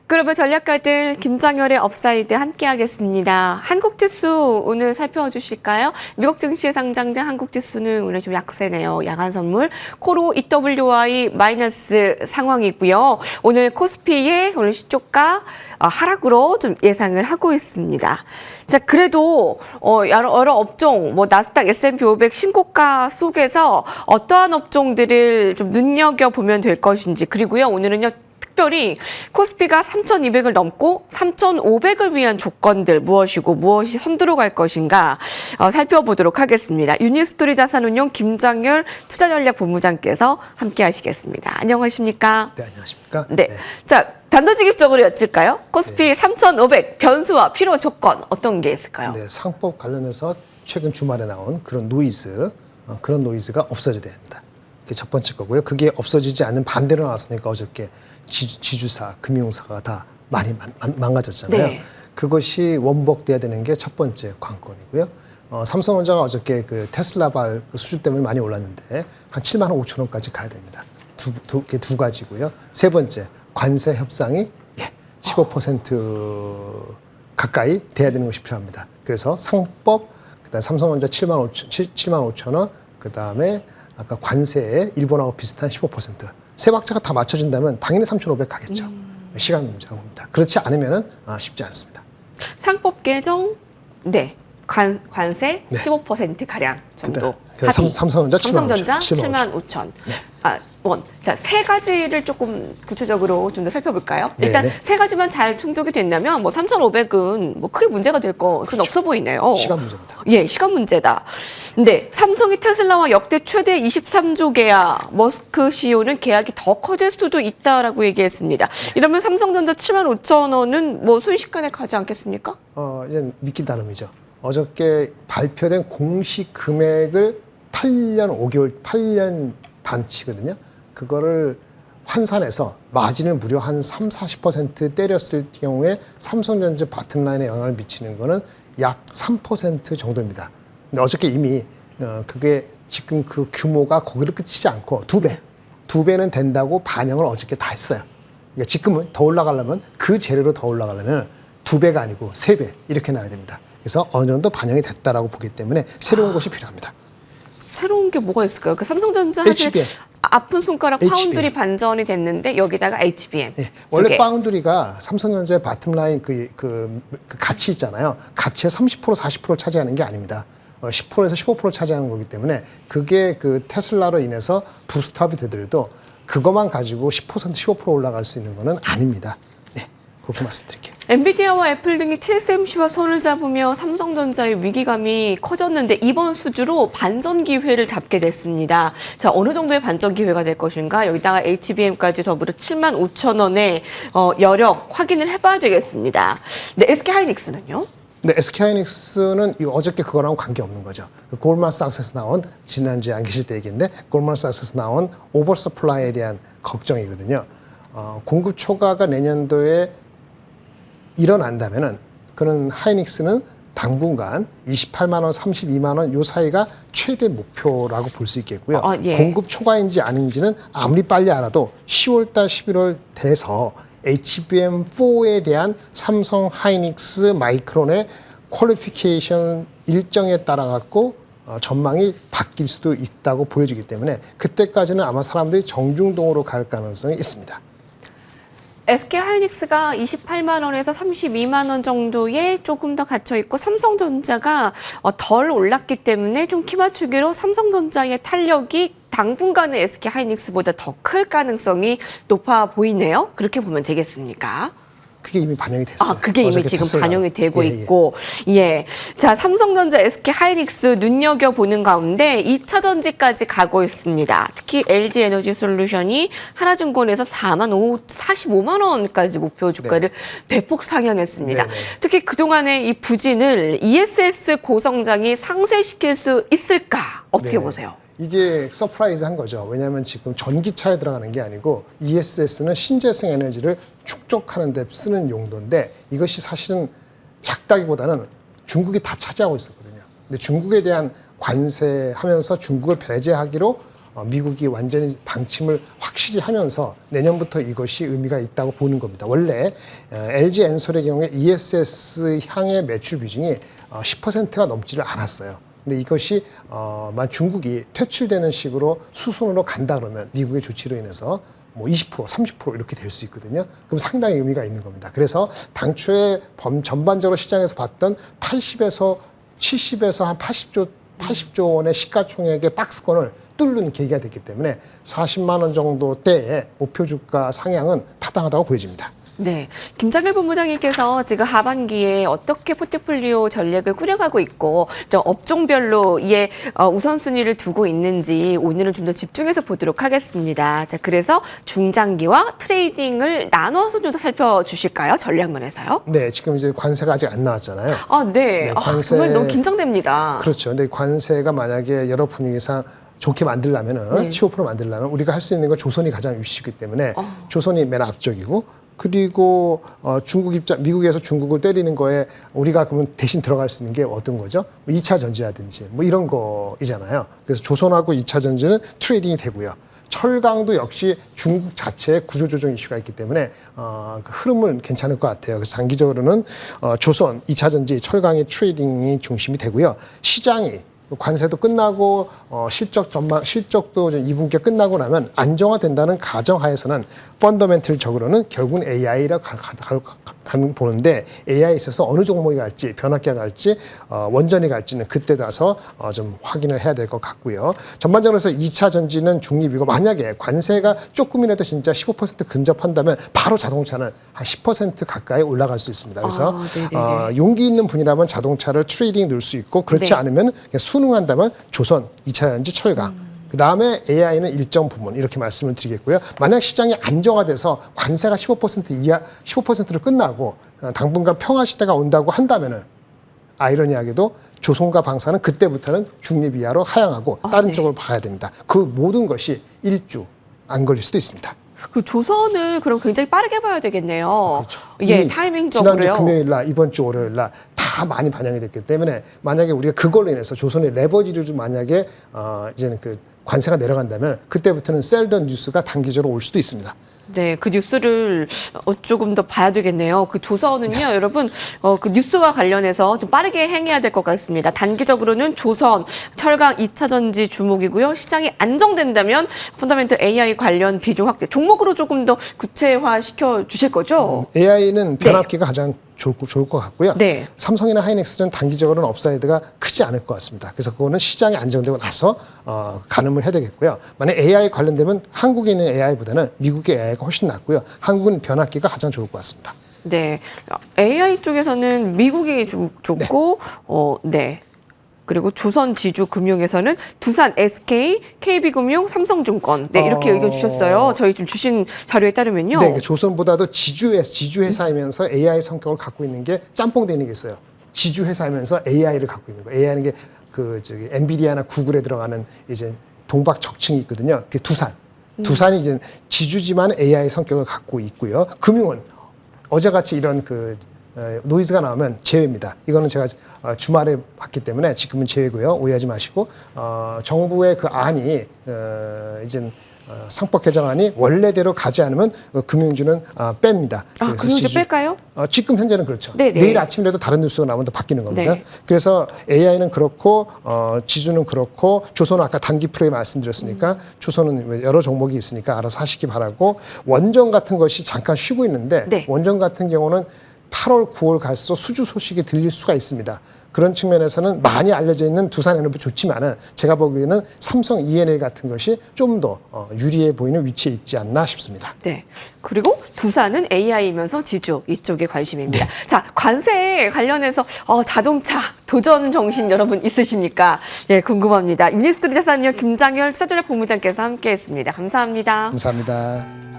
글로벌 전략가들 김장열의 업사이드 함께하겠습니다. 한국지수 오늘 살펴주실까요? 미국 증시에 상장된 한국지수는 오늘 좀 약세네요. 야간 선물 코로 EWI 마이너스 상황이고요. 오늘 코스피의 오늘 시초가 하락으로 좀 예상을 하고 있습니다. 자, 그래도 여러 업종, 나스닥 S&P 500 신고가 속에서 어떠한 업종들을 좀 눈여겨보면 될 것인지, 그리고요, 오늘은요, 특별히 코스피가 3,200을 넘고 3,500을 위한 조건들 무엇이고 무엇이 선두로 갈 것인가 살펴보도록 하겠습니다. 유니스토리 자산운용 김장열 투자전략본부장께서 함께하시겠습니다. 안녕하십니까? 네, 안녕하십니까? 네. 자, 단도직입적으로 여쭐까요? 코스피 3,500 변수와 필요 조건 어떤 게 있을까요? 네, 상법 관련해서 최근 주말에 나온 그런 노이즈, 그런 노이즈가 없어져야 됩니다. 그게 첫 번째 거고요. 그게 없어지지 않는 반대로 나왔으니까 어저께 지주사, 금융사가 다 많이 망가졌잖아요. 네. 그것이 원복돼야 되는 게 첫 번째 관건이고요. 삼성전자가 어저께 그 테슬라발 수주 때문에 많이 올랐는데 한 7만 5천 원까지 가야 됩니다. 두 가지고요. 세 번째, 관세 협상이 15% 가까이 돼야 되는 것이 필요합니다. 그래서 상법, 그다음 삼성전자 7만 5천 원, 그다음에 아까 관세에 일본하고 비슷한 15%. 세 박자가 다 맞춰진다면 당연히 3,500 가겠죠. 시간 문제라고 봅니다. 그렇지 않으면은 쉽지 않습니다. 상법 개정, 네. 관세 15% 가량 정도. 삼성전자 7만 5천. 네. 원. 자, 세 가지를 조금 구체적으로 좀 더 살펴볼까요? 일단 네네. 세 가지만 잘 충족이 된다면 3,500은 크게 문제가 될 것은 그렇죠. 없어 보이네요. 시간 문제입니다. 예, 시간 문제다. 근데 삼성이 테슬라와 역대 최대 23조 계약, 머스크 CEO는 계약이 더 커질 수도 있다라고 얘기했습니다. 이러면 삼성전자 7만 5천 원은 순식간에 가지 않겠습니까? 이제 믿기 나름이죠. 어저께 발표된 공식 금액을 8년 5개월, 8년 반치거든요. 그거를 환산해서 마진을 무려 한 30-40% 때렸을 경우에 삼성전자 바텀라인에 영향을 미치는 거는 약 3% 정도입니다. 근데 어저께 이미 그게 지금 그 규모가 거기를 끝이지 않고 두 배는 된다고 반영을 어저께 다 했어요. 그러니까 지금은 더 올라가려면 그 재료로 더 올라가려면 2배가 아니고 3배 이렇게 나야 됩니다. 그래서 어느 정도 반영이 됐다라고 보기 때문에 새로운 것이 필요합니다. 새로운 게 뭐가 있을까요? 그 삼성전자 사실 HBM. 아픈 손가락 파운드리 반전이 됐는데 여기다가 HBM. 예, 원래 파운드리가 삼성전자의 바텀라인 그 가치 있잖아요. 가치의 30% 40%를 차지하는 게 아닙니다. 10%에서 15% 차지하는 거기 때문에 그게 그 테슬라로 인해서 부스트업이 되더라도 그것만 가지고 10% 15% 올라갈 수 있는 거는 아닙니다. 네, 그렇게 말씀드릴게요. 엔비디아와 애플 등이 TSMC와 손을 잡으며 삼성전자의 위기감이 커졌는데 이번 수주로 반전 기회를 잡게 됐습니다. 자, 어느 정도의 반전 기회가 될 것인가? 여기다가 HBM까지 더불어 7만 5천 원의 여력 확인을 해봐야 되겠습니다. 네, SK하이닉스는요? 네, SK하이닉스는 어저께 그거랑 관계없는 거죠. 골드만삭스에서 나온, 지난주에 안 계실 때 얘기인데 골드만삭스에서 나온 오버서플라이에 대한 걱정이거든요. 공급 초과가 내년도에 일어난다면은 그런 하이닉스는 당분간 28만 원, 32만 원 요 사이가 최대 목표라고 볼 수 있겠고요. 예. 공급 초과인지 아닌지는 아무리 빨리 알아도 10월달, 11월 돼서 HBM4에 대한 삼성 하이닉스 마이크론의 퀄리피케이션 일정에 따라 갖고 전망이 바뀔 수도 있다고 보여지기 때문에 그때까지는 아마 사람들이 정중동으로 갈 가능성이 있습니다. SK하이닉스가 28만 원에서 32만 원 정도에 조금 더 갇혀 있고 삼성전자가 덜 올랐기 때문에 좀 키 맞추기로 삼성전자의 탄력이 당분간은 SK하이닉스보다 더 클 가능성이 높아 보이네요. 그렇게 보면 되겠습니까? 그게 이미 반영이 됐어요. 그게 이미 지금 테슬라. 반영이 되고 있고. 예. 자, 삼성전자, SK하이닉스 눈여겨보는 가운데 2차 전지까지 가고 있습니다. 특히 LG에너지솔루션이 하나증권에서 45만 원까지 목표 주가를 대폭 상향했습니다. 네네. 특히 그동안의 이 부진을 ESS 고성장이 상쇄시킬 수 있을까? 어떻게 보세요? 이게 서프라이즈한 거죠. 왜냐하면 지금 전기차에 들어가는 게 아니고 ESS는 신재생 에너지를 축적하는 데 쓰는 용도인데 이것이 사실은 작다기보다는 중국이 다 차지하고 있었거든요. 근데 중국에 대한 관세하면서 중국을 배제하기로 미국이 완전히 방침을 확실히 하면서 내년부터 이것이 의미가 있다고 보는 겁니다. 원래 LG 엔솔의 경우에 ESS 향의 매출 비중이 10%가 넘지를 않았어요. 근데 이것이 만 중국이 퇴출되는 식으로 수순으로 간다 그러면 미국의 조치로 인해서 뭐 20%, 30% 이렇게 될 수 있거든요. 그럼 상당히 의미가 있는 겁니다. 그래서 당초에 전반적으로 시장에서 봤던 80에서 70에서 한 80조 원의 시가총액의 박스권을 뚫는 계기가 됐기 때문에 40만 원 정도대의 목표 주가 상향은 타당하다고 보여집니다. 네, 김장일 본부장님께서 지금 하반기에 어떻게 포트폴리오 전략을 꾸려가고 있고 저 업종별로 이에 우선순위를 두고 있는지 오늘은 좀 더 집중해서 보도록 하겠습니다. 자, 그래서 중장기와 트레이딩을 나눠서 좀 더 살펴주실까요? 전략면에서요? 네, 지금 이제 관세가 아직 안 나왔잖아요. 아, 네. 네, 정말 너무 긴장됩니다. 그렇죠. 근데 관세가 만약에 여러 분위기상 좋게 만들려면은 15% 만들려면 우리가 할 수 있는 건 조선이 가장 위시기 때문에 조선이 맨 앞쪽이고 그리고 미국에서 중국을 때리는 거에 우리가 그러면 대신 들어갈 수 있는 게 어떤 거죠? 뭐 2차 전지라든지 뭐 이런 거이잖아요. 그래서 조선하고 2차 전지는 트레이딩이 되고요. 철강도 역시 중국 자체의 구조조정 이슈가 있기 때문에 그 흐름은 괜찮을 것 같아요. 그래서 장기적으로는 조선, 2차 전지, 철강의 트레이딩이 중심이 되고요. 시장이 관세도 끝나고 실적 전망 실적도 2분기 끝나고 나면 안정화된다는 가정하에서는 펀더멘털적으로는 결국은 AI라 보는데 AI에 있어서 어느 종목이 갈지 변압기가 갈지 원전이 갈지는 그때 가서 좀 확인을 해야 될 것 같고요. 전반적으로 해서 2차 전지는 중립이고 만약에 관세가 조금이라도 진짜 15% 근접한다면 바로 자동차는 한 10% 가까이 올라갈 수 있습니다. 그래서 용기 있는 분이라면 자동차를 트레이딩 넣을 수 있고 그렇지 네. 않으면 그냥 순응한다면 조선, 2차 전지, 철강 그 다음에 AI는 일정 부분 이렇게 말씀을 드리겠고요. 만약 시장이 안정화돼서 관세가 15% 이하, 15%로 끝나고 당분간 평화 시대가 온다고 한다면은 아이러니하게도 조선과 방사는 그때부터는 중립 이하로 하향하고 다른 네. 쪽을 봐야 됩니다. 그 모든 것이 일주 안 걸릴 수도 있습니다. 그 조선을 그럼 굉장히 빠르게 봐야 되겠네요. 그렇죠. 예, 이미 타이밍적으로요. 지난주 금요일 날, 이번 주 월요일 날 다 많이 반영이 됐기 때문에 만약에 우리가 그걸로 인해서 조선의 레버지를 좀 만약에 이제는 그 관세가 내려간다면 그때부터는 셀던 뉴스가 단기적으로 올 수도 있습니다. 네, 그 뉴스를 조금 더 봐야 되겠네요. 그 조선은요, 여러분, 그 뉴스와 관련해서 좀 빠르게 행해야 될 것 같습니다. 단기적으로는 조선, 철강 2차 전지 주목이고요. 시장이 안정된다면 펀더멘털 AI 관련 비중 확대, 종목으로 조금 더 구체화 시켜 주실 거죠? AI는 변압기가 가장 좋을 것 같고요. 네. 삼성이나 하이닉스는 단기적으로는 업사이드가 크지 않을 것 같습니다. 그래서 그거는 시장이 안정되고 나서 가늠을 해야 되겠고요. 만약 AI 관련되면 한국에 있는 AI보다는 미국의 AI가 훨씬 낫고요. 한국은 변압기가 가장 좋을 것 같습니다. 네. AI 쪽에서는 미국이 좀 좋고, 네. 그리고 조선 지주 금융에서는 두산 SK, KB금융, 삼성증권. 네, 이렇게 의견 주셨어요. 저희 좀 주신 자료에 따르면요. 네, 조선보다도 지주 회사이면서 AI 성격을 갖고 있는 게 짬뽕돼 있는 게 있어요. 지주 회사이면서 AI를 갖고 있는 거예요. AI는 게 엔비디아나 구글에 들어가는 이제 동박 적층이 있거든요. 그게 두산. 두산이 이제 지주지만 AI 성격을 갖고 있고요. 금융은 어제같이 이런 노이즈가 나오면 제외입니다. 이거는 제가 주말에 봤기 때문에 지금은 제외고요. 오해하지 마시고 정부의 그 안이 이제 상법 개정안이 원래대로 가지 않으면 금융주는 뺍니다. 금융주 뺄까요? 지금 현재는 그렇죠. 네네. 내일 아침이라도 다른 뉴스가 나오면 또 바뀌는 겁니다. 네. 그래서 AI는 그렇고 지주는 그렇고 조선은 아까 단기 프로에 말씀드렸으니까 조선은 여러 종목이 있으니까 알아서 하시기 바라고 원전 같은 것이 잠깐 쉬고 있는데 네. 원전 같은 경우는 8월, 9월 갈수록 수주 소식이 들릴 수가 있습니다. 그런 측면에서는 많이 알려져 있는 두산에너지 좋지만은 제가 보기에는 삼성 E&A 같은 것이 좀 더 유리해 보이는 위치에 있지 않나 싶습니다. 네. 그리고 두산은 AI이면서 지주 이쪽에 관심입니다. 자, 관세 관련해서 자동차 도전 정신 여러분 있으십니까? 예, 궁금합니다. 유니스토리 자산위원 김장열 투자전략 본부장께서 함께했습니다. 감사합니다. 감사합니다.